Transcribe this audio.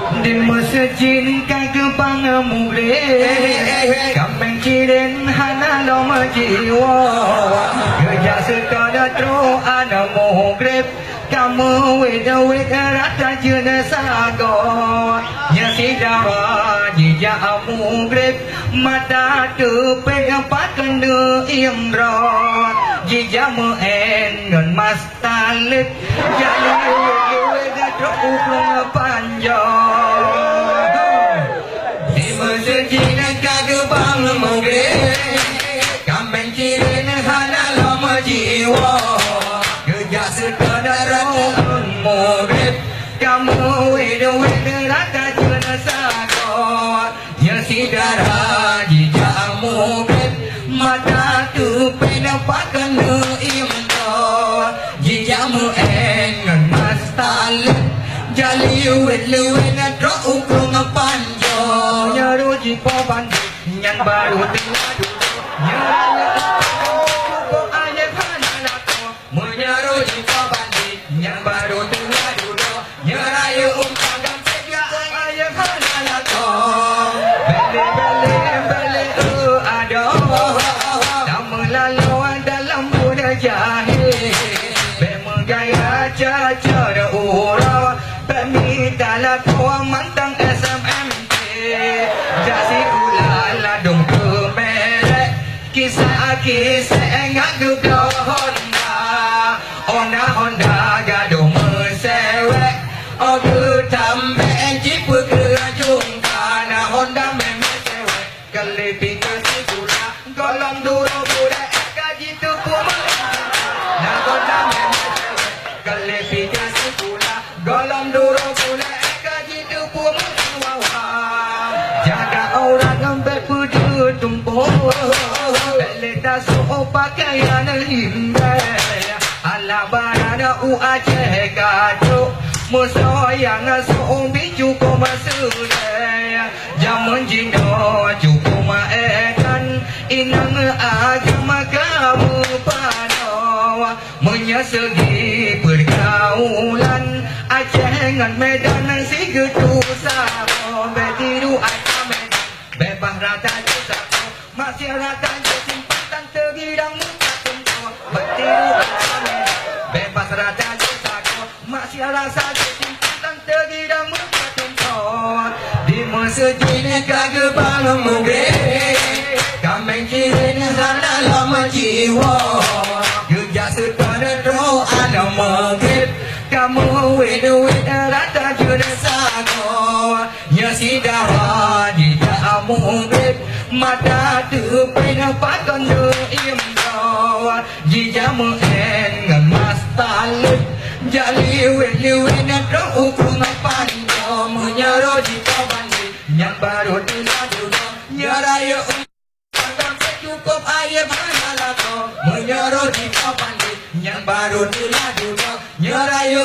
Di masjid kagak pangamure kameng ciren hana lo majiwa kerja sekadar tro ana mugrib kamu weda rata jena sago nya sidara jija mugrib mata tepe pakan de imro jija muen ngon mas talib jadi weda tro uklong panjo Sejina kagak bang mungre, kameng ciren hana lama jiwa, kerja sekadar run murid, kamu wedo rata jena sago, ya sidara jija murid, mata tu penampakan imdo, jija muen ngan mas talib, jali luwet atro ukrong panjo. Nyaruji poban yang baru tinggal kok aja kana lako menyaruji poban yang baru tinggal dulu nyerayu umpang sega aja kana lako bele ada tak melalu dalam muda jahil bemegaya caca urau pemita lako mantang SMMT jasi ulala dong kemerek kisah enggak juga Honda gaduh mesewek ogu tambe encik pekerjung karena Honda memesewek kelifikasi gula golong duro budak kaji tu kumala na Honda memesewek kelifikasi gula golong duro budak kaji tu kumala jaga orang sampai puju tumpul beleta so pakaian himbe ala barada u aceh kado musuh yang so biju ko masude jamun jindo cukup maekan inang agama kamu pano menyesegi pergaulan Aceh dengan Medan sigetu sama betiru Aceh Medan bebas rata desa masih rata simpatan tergidang muka tentu betiru Aceh Medan bebas rata desa masih rasa simpatan tergidang muka tentu di masjid kagak bang mugre kameng ciren hana lama jiwa kerja sekadar tro ana maghrib kamu wedo rata jena sago nya sidara di jamu grip mata tu penampakan de imdo jijamu ngan mas talib jali wet tro ukrung panjo menyaro di pabandi yang baru diladu nyarayo cukup ayam halako menyaro di pabandi yang baru diladu nyarayo